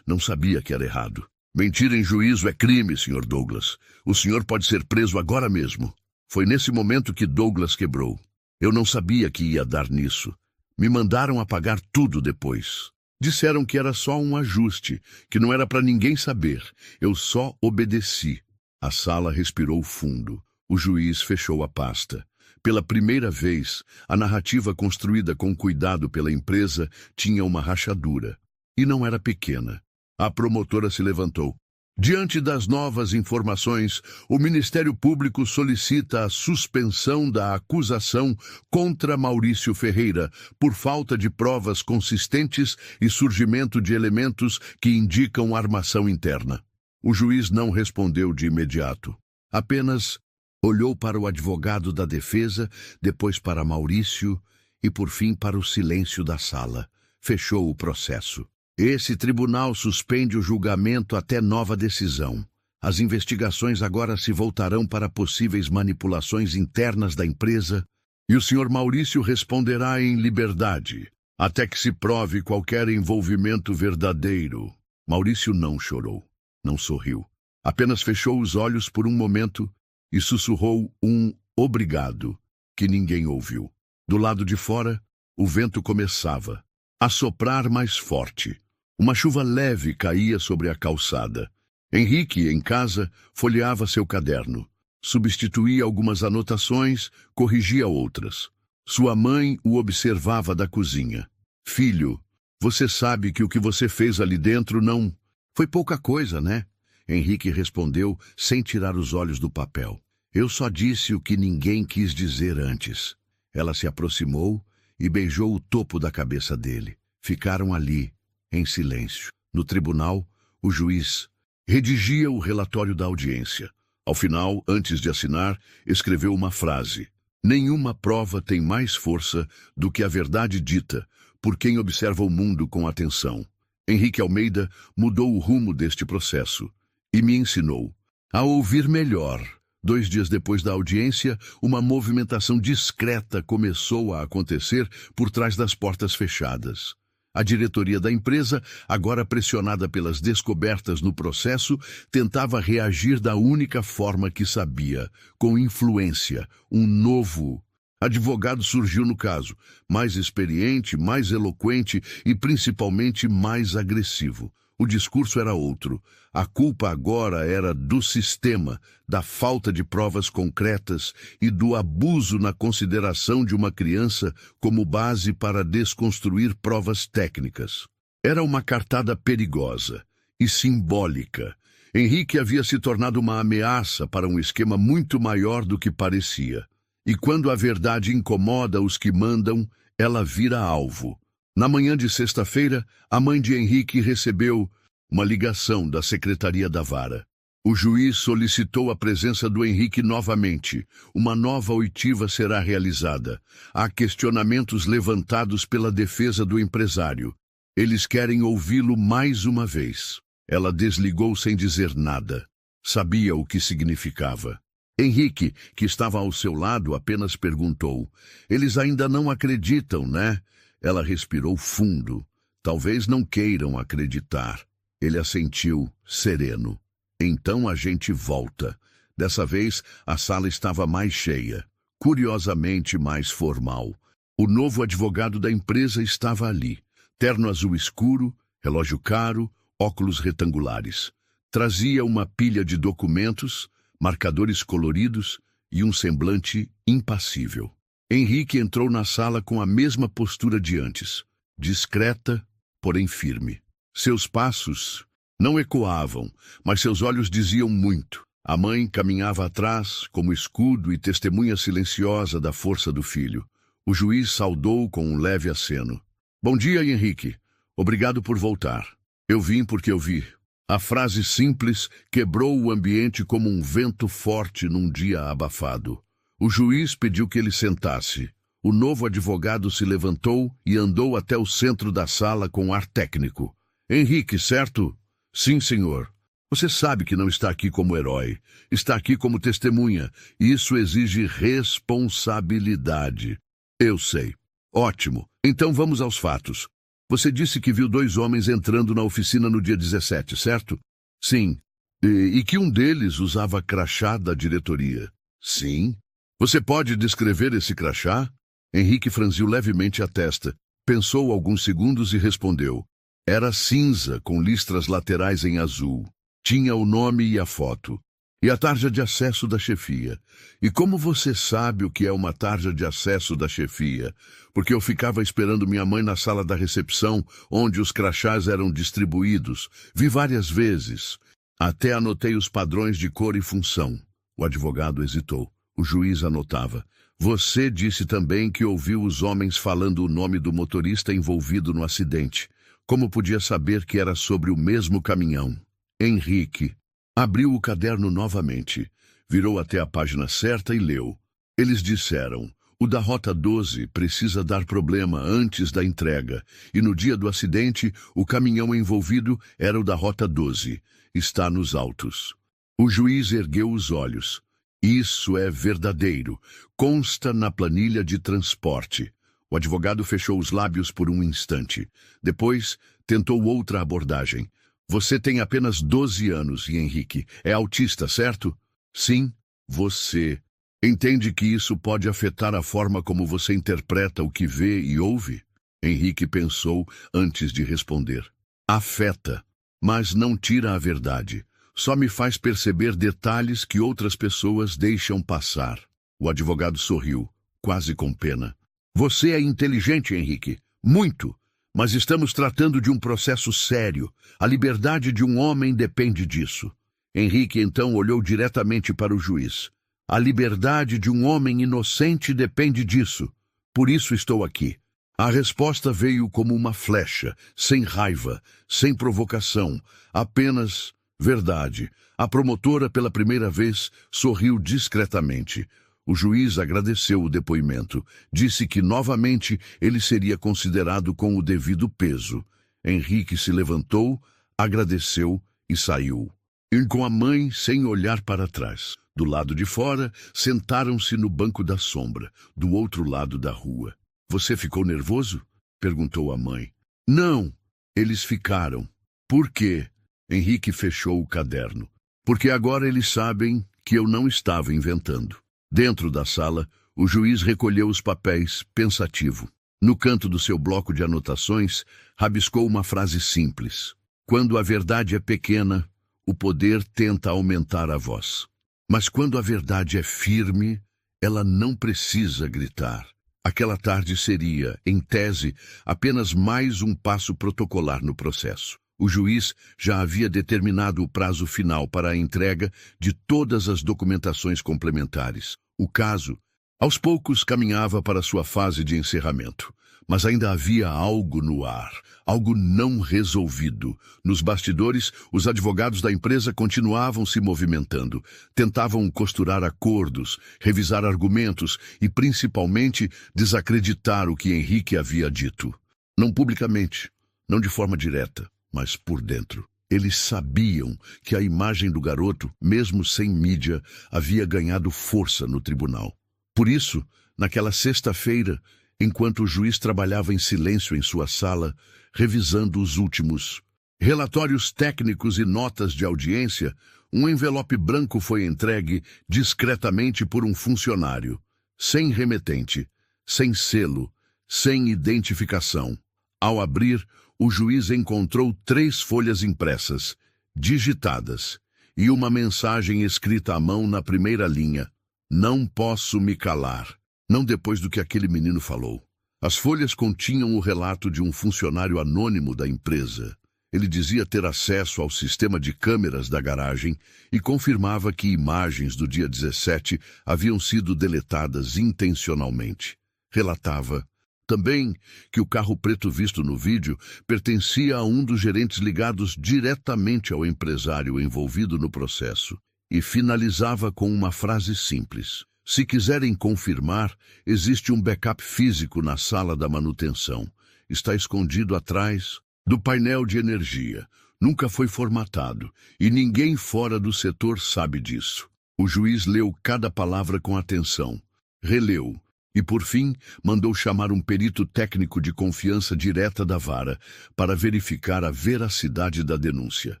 não sabia que era errado. Mentir em juízo é crime, Sr. Douglas. O senhor pode ser preso agora mesmo. Foi nesse momento que Douglas quebrou. Eu não sabia que ia dar nisso. Me mandaram apagar tudo depois. Disseram que era só um ajuste, que não era para ninguém saber. Eu só obedeci. A sala respirou fundo. O juiz fechou a pasta. Pela primeira vez, a narrativa construída com cuidado pela empresa tinha uma rachadura. E não era pequena. A promotora se levantou. Diante das novas informações, o Ministério Público solicita a suspensão da acusação contra Maurício Ferreira por falta de provas consistentes e surgimento de elementos que indicam armação interna. O juiz não respondeu de imediato. Apenas olhou para o advogado da defesa, depois para Maurício e, por fim, para o silêncio da sala. Fechou o processo. Esse tribunal suspende o julgamento até nova decisão. As investigações agora se voltarão para possíveis manipulações internas da empresa e o Sr. Maurício responderá em liberdade, até que se prove qualquer envolvimento verdadeiro. Maurício não chorou, não sorriu. Apenas fechou os olhos por um momento e sussurrou um obrigado que ninguém ouviu. Do lado de fora, o vento começava a soprar mais forte. Uma chuva leve caía sobre a calçada. Henrique, em casa, folheava seu caderno. Substituía algumas anotações, corrigia outras. Sua mãe o observava da cozinha. Filho, você sabe que o que você fez ali dentro não... Foi pouca coisa, né? Henrique respondeu, sem tirar os olhos do papel. Eu só disse o que ninguém quis dizer antes. Ela se aproximou e beijou o topo da cabeça dele. Ficaram ali, em silêncio. No tribunal, o juiz redigia o relatório da audiência. Ao final, antes de assinar, escreveu uma frase. Nenhuma prova tem mais força do que a verdade dita por quem observa o mundo com atenção. Henrique Almeida mudou o rumo deste processo e me ensinou a ouvir melhor 2 dias depois da audiência, uma movimentação discreta começou a acontecer por trás das portas fechadas. A diretoria da empresa, agora pressionada pelas descobertas no processo, tentava reagir da única forma que sabia, com influência. Um novo advogado surgiu no caso, mais experiente, mais eloquente e principalmente mais agressivo. O discurso era outro. A culpa agora era do sistema, da falta de provas concretas e do abuso na consideração de uma criança como base para desconstruir provas técnicas. Era uma cartada perigosa e simbólica. Henrique havia se tornado uma ameaça para um esquema muito maior do que parecia. E quando a verdade incomoda os que mandam, ela vira alvo. Na manhã de sexta-feira, a mãe de Henrique recebeu uma ligação da secretaria da vara. O juiz solicitou a presença do Henrique novamente. Uma nova oitiva será realizada. Há questionamentos levantados pela defesa do empresário. Eles querem ouvi-lo mais uma vez. Ela desligou sem dizer nada. Sabia o que significava. Henrique, que estava ao seu lado, apenas perguntou: "Eles ainda não acreditam, né?" Ela respirou fundo. "Talvez não queiram acreditar." Ele assentiu, sereno. "Então a gente volta." Dessa vez, a sala estava mais cheia, curiosamente mais formal. O novo advogado da empresa estava ali. Terno azul escuro, relógio caro, óculos retangulares. Trazia uma pilha de documentos, marcadores coloridos e um semblante impassível. Henrique entrou na sala com a mesma postura de antes, discreta, porém firme. Seus passos não ecoavam, mas seus olhos diziam muito. A mãe caminhava atrás, como escudo e testemunha silenciosa da força do filho. O juiz saudou com um leve aceno. "Bom dia, Henrique. Obrigado por voltar. Eu vim porque eu vi." A frase simples quebrou o ambiente como um vento forte num dia abafado. O juiz pediu que ele sentasse. O novo advogado se levantou e andou até o centro da sala com ar técnico. "Henrique, certo?" "Sim, senhor." "Você sabe que não está aqui como herói. Está aqui como testemunha. E isso exige responsabilidade." "Eu sei." "Ótimo. Então vamos aos fatos. Você disse que viu 2 homens entrando na oficina no dia 17, certo?" "Sim." E que um deles usava crachá da diretoria." "Sim." "Você pode descrever esse crachá?" Henrique franziu levemente a testa, pensou alguns segundos e respondeu. Era cinza, com listras laterais em azul. Tinha o nome e a foto. E a tarja de acesso da chefia. "E como você sabe o que é uma tarja de acesso da chefia?" "Porque eu ficava esperando minha mãe na sala da recepção, onde os crachás eram distribuídos. Vi várias vezes. Até anotei os padrões de cor e função." O advogado hesitou. O juiz anotava. "Você disse também que ouviu os homens falando o nome do motorista envolvido no acidente. Como podia saber que era sobre o mesmo caminhão?" Henrique abriu o caderno novamente, virou até a página certa e leu. Eles disseram: "O da Rota 12 precisa dar problema antes da entrega, e no dia do acidente, o caminhão envolvido era o da Rota 12. Está nos autos." O juiz ergueu os olhos. "Isso é verdadeiro. Consta na planilha de transporte." O advogado fechou os lábios por um instante. Depois, tentou outra abordagem. "Você tem apenas 12 anos, Henrique. É autista, certo?" "Sim." "Você entende que isso pode afetar a forma como você interpreta o que vê e ouve?" Henrique pensou antes de responder. "Afeta, mas não tira a verdade. Só me faz perceber detalhes que outras pessoas deixam passar." O advogado sorriu, quase com pena. "Você é inteligente, Henrique. Muito. Mas estamos tratando de um processo sério. A liberdade de um homem depende disso." Henrique então olhou diretamente para o juiz. "A liberdade de um homem inocente depende disso. Por isso estou aqui." A resposta veio como uma flecha, sem raiva, sem provocação, apenas verdade. A promotora, pela primeira vez, sorriu discretamente. O juiz agradeceu o depoimento. Disse que, novamente, ele seria considerado com o devido peso. Henrique se levantou, agradeceu e saiu. E com a mãe sem olhar para trás. Do lado de fora, sentaram-se no banco da sombra, do outro lado da rua. Você ficou nervoso? Perguntou a mãe. Não, eles ficaram. Por quê? Henrique fechou o caderno. Porque agora eles sabem que eu não estava inventando. Dentro da sala, o juiz recolheu os papéis, pensativo. No canto do seu bloco de anotações, rabiscou uma frase simples. Quando a verdade é pequena, o poder tenta aumentar a voz. Mas quando a verdade é firme, ela não precisa gritar. Aquela tarde seria, em tese, apenas mais um passo protocolar no processo. O juiz já havia determinado o prazo final para a entrega de todas as documentações complementares. O caso, aos poucos, caminhava para sua fase de encerramento. Mas ainda havia algo no ar, algo não resolvido. Nos bastidores, os advogados da empresa continuavam se movimentando. Tentavam costurar acordos, revisar argumentos e, principalmente, desacreditar o que Henrique havia dito. Não publicamente, não de forma direta, mas por dentro. Eles sabiam que a imagem do garoto, mesmo sem mídia, havia ganhado força no tribunal. Por isso, naquela sexta-feira, enquanto o juiz trabalhava em silêncio em sua sala, revisando os últimos relatórios técnicos e notas de audiência, um envelope branco foi entregue discretamente por um funcionário, sem remetente, sem selo, sem identificação. Ao abrir, o juiz encontrou 3 folhas impressas, digitadas, e uma mensagem escrita à mão na primeira linha. Não posso me calar. Não depois do que aquele menino falou. As folhas continham o relato de um funcionário anônimo da empresa. Ele dizia ter acesso ao sistema de câmeras da garagem e confirmava que imagens do dia 17 haviam sido deletadas intencionalmente. Relatava também que o carro preto visto no vídeo pertencia a um dos gerentes ligados diretamente ao empresário envolvido no processo. E finalizava com uma frase simples. Se quiserem confirmar, existe um backup físico na sala da manutenção. Está escondido atrás do painel de energia. Nunca foi formatado e ninguém fora do setor sabe disso. O juiz leu cada palavra com atenção, releu e, por fim, mandou chamar um perito técnico de confiança direta da vara para verificar a veracidade da denúncia.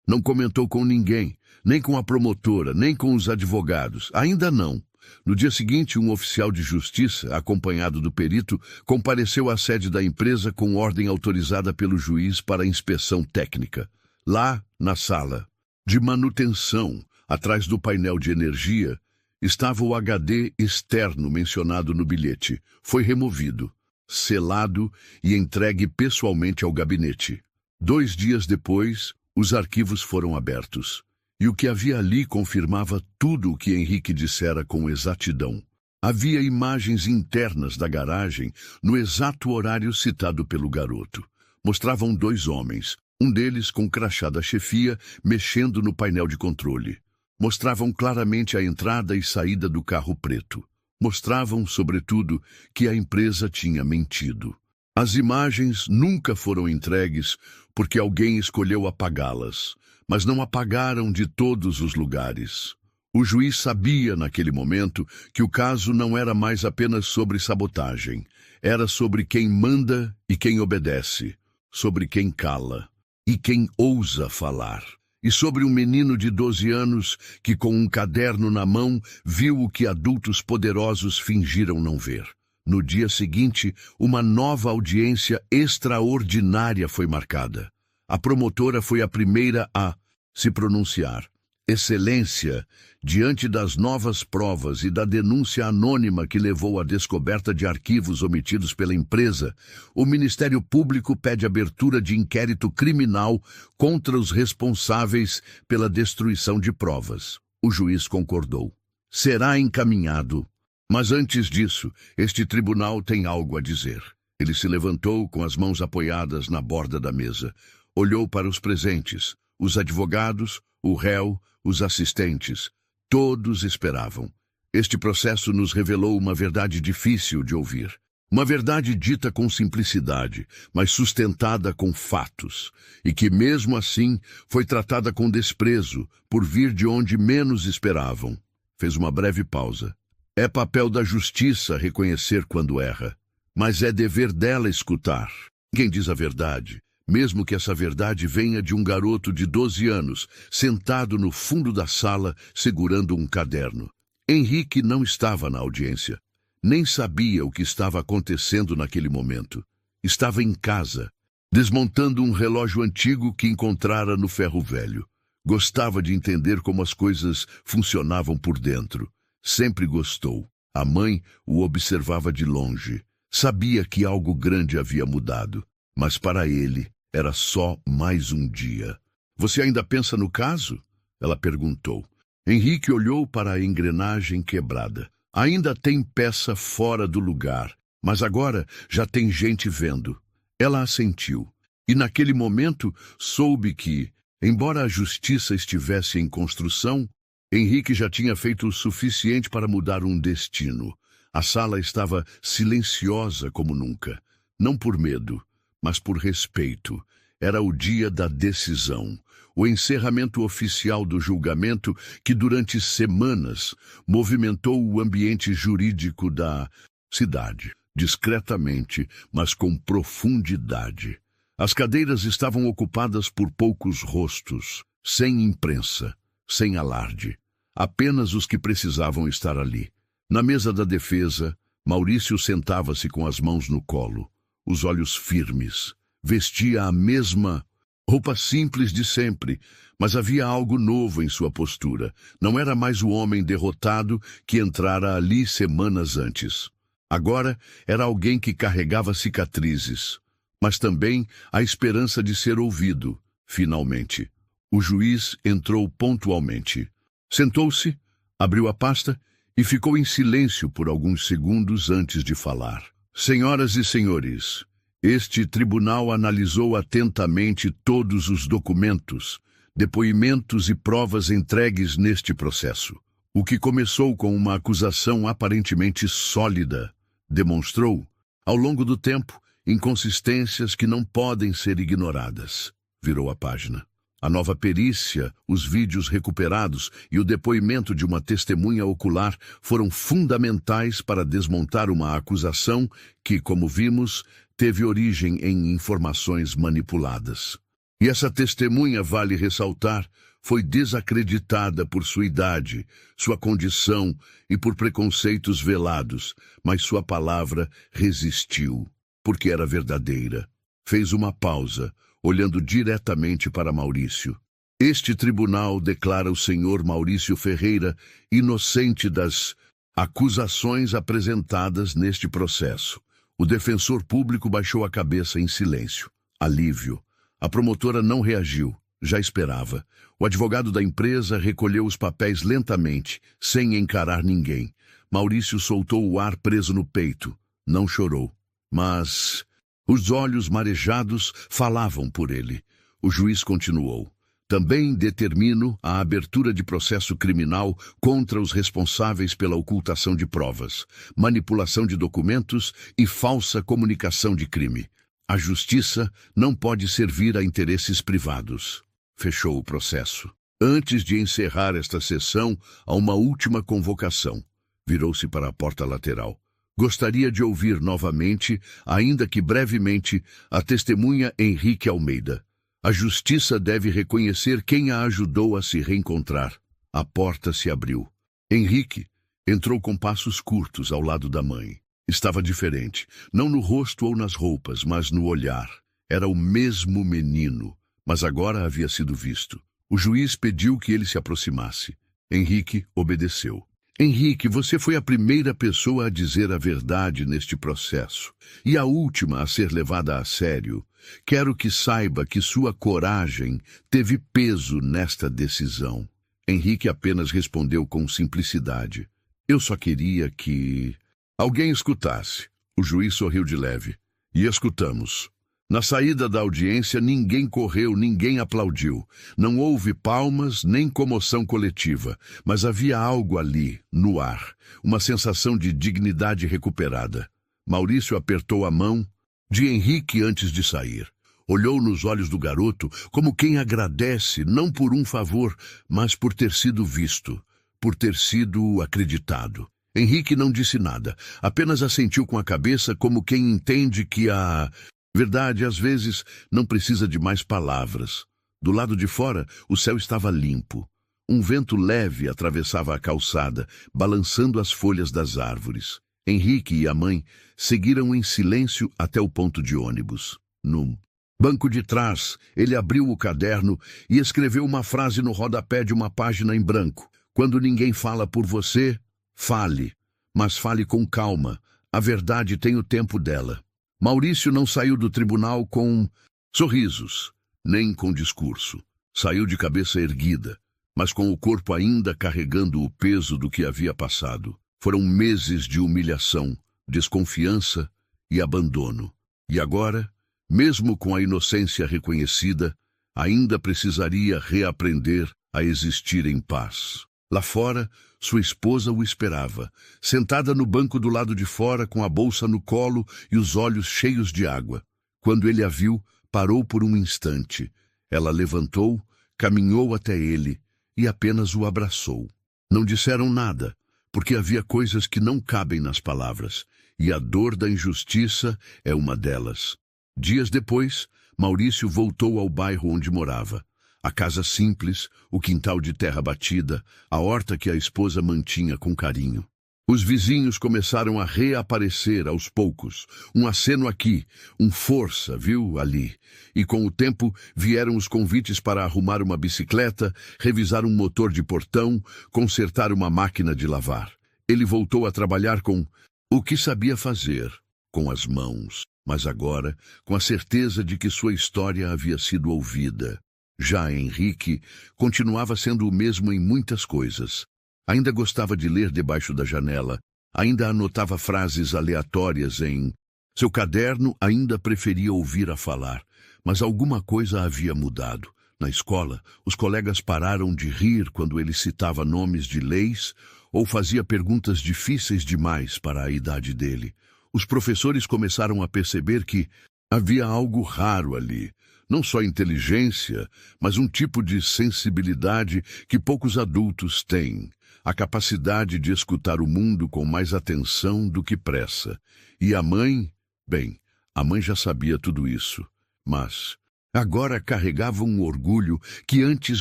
Não comentou com ninguém, nem com a promotora, nem com os advogados. Ainda não. No dia seguinte, um oficial de justiça, acompanhado do perito, compareceu à sede da empresa com ordem autorizada pelo juiz para inspeção técnica. Lá, na sala de manutenção, atrás do painel de energia, estava o HD externo mencionado no bilhete. Foi removido, selado e entregue pessoalmente ao gabinete. 2 dias depois, os arquivos foram abertos. E o que havia ali confirmava tudo o que Henrique dissera com exatidão. Havia imagens internas da garagem no exato horário citado pelo garoto. Mostravam 2 homens, um deles com crachá da chefia, mexendo no painel de controle. Mostravam claramente a entrada e saída do carro preto. Mostravam, sobretudo, que a empresa tinha mentido. As imagens nunca foram entregues porque alguém escolheu apagá-las. Mas não apagaram de todos os lugares. O juiz sabia, naquele momento, que o caso não era mais apenas sobre sabotagem. Era sobre quem manda e quem obedece, sobre quem cala e quem ousa falar. E sobre um menino de 12 anos que, com um caderno na mão, viu o que adultos poderosos fingiram não ver. No dia seguinte, uma nova audiência extraordinária foi marcada. A promotora foi a primeira a se pronunciar. Excelência, diante das novas provas e da denúncia anônima que levou à descoberta de arquivos omitidos pela empresa, o Ministério Público pede abertura de inquérito criminal contra os responsáveis pela destruição de provas. O juiz concordou. Será encaminhado. Mas antes disso, este tribunal tem algo a dizer. Ele se levantou com as mãos apoiadas na borda da mesa. Olhou para os presentes, os advogados, o réu, os assistentes. Todos esperavam. Este processo nos revelou uma verdade difícil de ouvir. Uma verdade dita com simplicidade, mas sustentada com fatos, e que mesmo assim foi tratada com desprezo por vir de onde menos esperavam. Fez uma breve pausa. É papel da justiça reconhecer quando erra, mas é dever dela escutar. Quem diz a verdade, mesmo que essa verdade venha de um garoto de 12 anos, sentado no fundo da sala, segurando um caderno. Henrique não estava na audiência. Nem sabia o que estava acontecendo naquele momento. Estava em casa, desmontando um relógio antigo que encontrara no ferro velho. Gostava de entender como as coisas funcionavam por dentro. Sempre gostou. A mãe o observava de longe. Sabia que algo grande havia mudado, mas para ele era só mais um dia. Você ainda pensa no caso? Ela perguntou. Henrique olhou para a engrenagem quebrada. Ainda tem peça fora do lugar, mas agora já tem gente vendo. Ela assentiu. E naquele momento soube que, embora a justiça estivesse em construção, Henrique já tinha feito o suficiente para mudar um destino. A sala estava silenciosa como nunca. Não por medo, mas por respeito. Era o dia da decisão. O encerramento oficial do julgamento que durante semanas movimentou o ambiente jurídico da cidade, discretamente, mas com profundidade. As cadeiras estavam ocupadas por poucos rostos, sem imprensa, sem alarde, apenas os que precisavam estar ali. Na mesa da defesa, Maurício sentava-se com as mãos no colo, os olhos firmes. Vestia a mesma roupa simples de sempre, mas havia algo novo em sua postura. Não era mais o homem derrotado que entrara ali semanas antes. Agora era alguém que carregava cicatrizes, mas também a esperança de ser ouvido, finalmente. O juiz entrou pontualmente. Sentou-se, abriu a pasta e ficou em silêncio por alguns segundos antes de falar. Senhoras e senhores, este tribunal analisou atentamente todos os documentos, depoimentos e provas entregues neste processo. O que começou com uma acusação aparentemente sólida, demonstrou, ao longo do tempo, inconsistências que não podem ser ignoradas. Virou a página. A nova perícia, os vídeos recuperados e o depoimento de uma testemunha ocular foram fundamentais para desmontar uma acusação que, como vimos, teve origem em informações manipuladas. E essa testemunha, vale ressaltar, foi desacreditada por sua idade, sua condição e por preconceitos velados, mas sua palavra resistiu, porque era verdadeira. Fez uma pausa, olhando diretamente para Maurício. Este tribunal declara o senhor Maurício Ferreira inocente das acusações apresentadas neste processo. O defensor público baixou a cabeça em silêncio. Alívio. A promotora não reagiu. Já esperava. O advogado da empresa recolheu os papéis lentamente, sem encarar ninguém. Maurício soltou o ar preso no peito. Não chorou. Mas os olhos marejados falavam por ele. O juiz continuou. Também determino a abertura de processo criminal contra os responsáveis pela ocultação de provas, manipulação de documentos e falsa comunicação de crime. A justiça não pode servir a interesses privados. Fechou o processo. Antes de encerrar esta sessão, há uma última convocação. Virou-se para a porta lateral. Gostaria de ouvir novamente, ainda que brevemente, a testemunha Henrique Almeida. A justiça deve reconhecer quem a ajudou a se reencontrar. A porta se abriu. Henrique entrou com passos curtos ao lado da mãe. Estava diferente, não no rosto ou nas roupas, mas no olhar. Era o mesmo menino, mas agora havia sido visto. O juiz pediu que ele se aproximasse. Henrique obedeceu. Henrique, você foi a primeira pessoa a dizer a verdade neste processo, e a última a ser levada a sério. Quero que saiba que sua coragem teve peso nesta decisão. Henrique apenas respondeu com simplicidade. Eu só queria que alguém escutasse. O juiz sorriu de leve. E escutamos. Na saída da audiência, ninguém correu, ninguém aplaudiu. Não houve palmas nem comoção coletiva, mas havia algo ali, no ar, uma sensação de dignidade recuperada. Maurício apertou a mão de Henrique antes de sair. Olhou nos olhos do garoto como quem agradece, não por um favor, mas por ter sido visto, por ter sido acreditado. Henrique não disse nada, apenas assentiu com a cabeça como quem entende que a verdade, às vezes, não precisa de mais palavras. Do lado de fora, o céu estava limpo. Um vento leve atravessava a calçada, balançando as folhas das árvores. Henrique e a mãe seguiram em silêncio até o ponto de ônibus. No banco de trás, ele abriu o caderno e escreveu uma frase no rodapé de uma página em branco. Quando ninguém fala por você, fale, mas fale com calma. A verdade tem o tempo dela. Maurício não saiu do tribunal com sorrisos, nem com discurso. Saiu de cabeça erguida, mas com o corpo ainda carregando o peso do que havia passado. Foram meses de humilhação, desconfiança e abandono. E agora, mesmo com a inocência reconhecida, ainda precisaria reaprender a existir em paz. Lá fora, sua esposa o esperava, sentada no banco do lado de fora com a bolsa no colo e os olhos cheios de água. Quando ele a viu, parou por um instante. Ela levantou, caminhou até ele e apenas o abraçou. Não disseram nada, porque havia coisas que não cabem nas palavras, e a dor da injustiça é uma delas. Dias depois, Maurício voltou ao bairro onde morava. A casa simples, o quintal de terra batida, a horta que a esposa mantinha com carinho. Os vizinhos começaram a reaparecer aos poucos. Um aceno aqui, um força, viu, ali. E com o tempo vieram os convites para arrumar uma bicicleta, revisar um motor de portão, consertar uma máquina de lavar. Ele voltou a trabalhar com o que sabia fazer, com as mãos, mas agora com a certeza de que sua história havia sido ouvida. Já Henrique continuava sendo o mesmo em muitas coisas. Ainda gostava de ler debaixo da janela, ainda anotava frases aleatórias em seu caderno, ainda preferia ouvir a falar, mas alguma coisa havia mudado. Na escola, os colegas pararam de rir quando ele citava nomes de leis ou fazia perguntas difíceis demais para a idade dele. Os professores começaram a perceber que havia algo raro ali. Não só inteligência, mas um tipo de sensibilidade que poucos adultos têm. A capacidade de escutar o mundo com mais atenção do que pressa. E a mãe? Bem, a mãe já sabia tudo isso. Mas agora carregava um orgulho que antes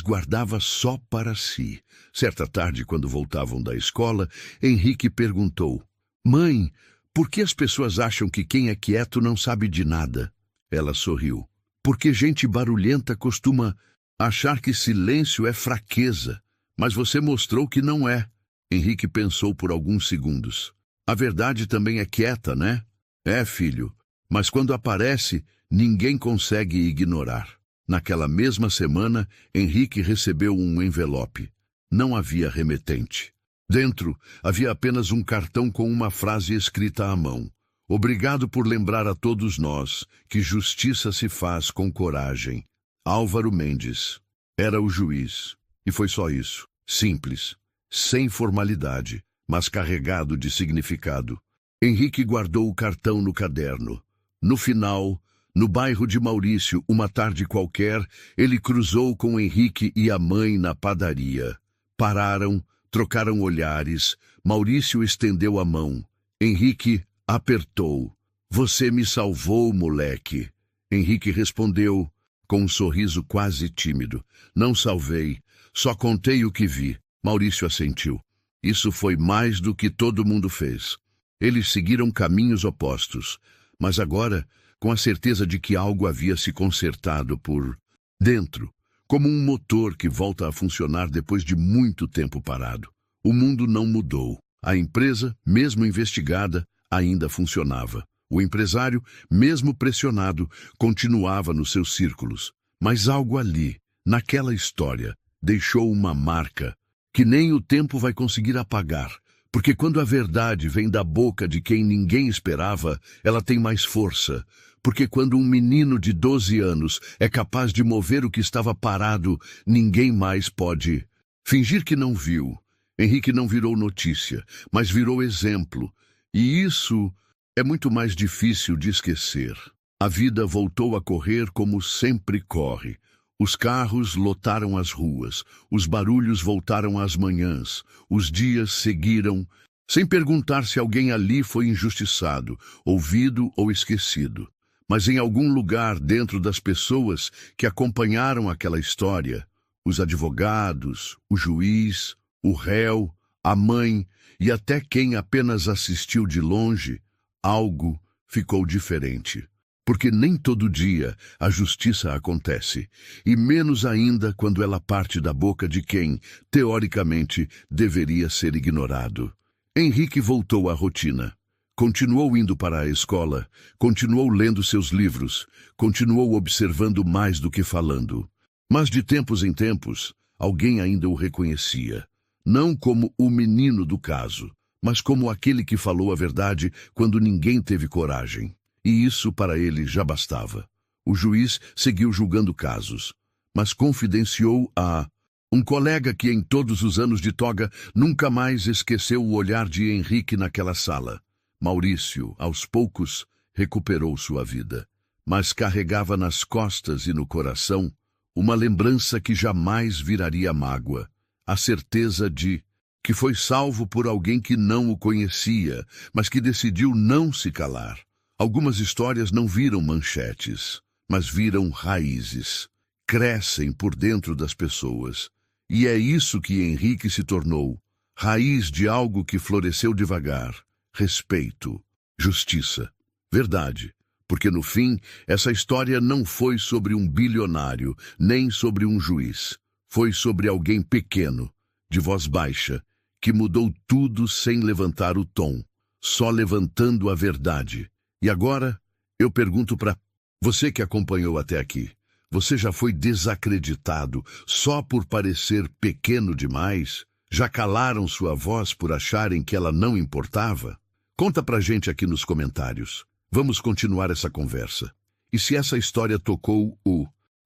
guardava só para si. Certa tarde, quando voltavam da escola, Henrique perguntou: Mãe, por que as pessoas acham que quem é quieto não sabe de nada? Ela sorriu. Porque gente barulhenta costuma achar que silêncio é fraqueza, mas você mostrou que não é. Henrique pensou por alguns segundos. A verdade também é quieta, né? É, filho, mas quando aparece, ninguém consegue ignorar. Naquela mesma semana, Henrique recebeu um envelope. Não havia remetente. Dentro, havia apenas um cartão com uma frase escrita à mão. Obrigado por lembrar a todos nós que justiça se faz com coragem. Álvaro Mendes. Era o juiz. E foi só isso. Simples. Sem formalidade, mas carregado de significado. Henrique guardou o cartão no caderno. No final, no bairro de Maurício, uma tarde qualquer, ele cruzou com Henrique e a mãe na padaria. Pararam, trocaram olhares. Maurício estendeu a mão. Henrique apertou. Você me salvou, moleque. Henrique respondeu com um sorriso quase tímido. Não salvei, só contei o que vi. Maurício assentiu. Isso foi mais do que todo mundo fez. Eles seguiram caminhos opostos, mas agora com a certeza de que algo havia se consertado por dentro, como um motor que volta a funcionar depois de muito tempo parado. O mundo não mudou. A empresa, mesmo investigada, ainda funcionava. O empresário, mesmo pressionado, continuava nos seus círculos. Mas algo ali, naquela história, deixou uma marca que nem o tempo vai conseguir apagar. Porque quando a verdade vem da boca de quem ninguém esperava, ela tem mais força. Porque quando um menino de 12 anos é capaz de mover o que estava parado, ninguém mais pode fingir que não viu. Henrique não virou notícia, mas virou exemplo. E isso é muito mais difícil de esquecer. A vida voltou a correr como sempre corre. Os carros lotaram as ruas, os barulhos voltaram às manhãs, os dias seguiram, sem perguntar se alguém ali foi injustiçado, ouvido ou esquecido. Mas em algum lugar dentro das pessoas que acompanharam aquela história, os advogados, o juiz, o réu, a mãe e até quem apenas assistiu de longe, algo ficou diferente. Porque nem todo dia a justiça acontece, e menos ainda quando ela parte da boca de quem, teoricamente, deveria ser ignorado. Henrique voltou à rotina. Continuou indo para a escola, continuou lendo seus livros, continuou observando mais do que falando. Mas de tempos em tempos, alguém ainda o reconhecia. Não como o menino do caso, mas como aquele que falou a verdade quando ninguém teve coragem. E isso para ele já bastava. O juiz seguiu julgando casos, mas confidenciou a um colega que em todos os anos de toga nunca mais esqueceu o olhar de Henrique naquela sala. Maurício, aos poucos, recuperou sua vida, mas carregava nas costas e no coração uma lembrança que jamais viraria mágoa, a certeza de que foi salvo por alguém que não o conhecia, mas que decidiu não se calar. Algumas histórias não viram manchetes, mas viram raízes. Crescem por dentro das pessoas. E é isso que Henrique se tornou, raiz de algo que floresceu devagar. Respeito, justiça, verdade. Porque no fim, essa história não foi sobre um bilionário, nem sobre um juiz. Foi sobre alguém pequeno, de voz baixa, que mudou tudo sem levantar o tom, só levantando a verdade. E agora, eu pergunto para você que acompanhou até aqui. Você já foi desacreditado só por parecer pequeno demais? Já calaram sua voz por acharem que ela não importava? Conta pra gente aqui nos comentários. Vamos continuar essa conversa. E se essa história tocou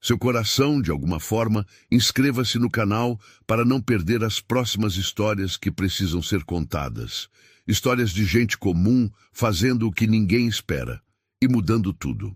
seu coração de alguma forma, inscreva-se no canal para não perder as próximas histórias que precisam ser contadas. Histórias de gente comum fazendo o que ninguém espera e mudando tudo.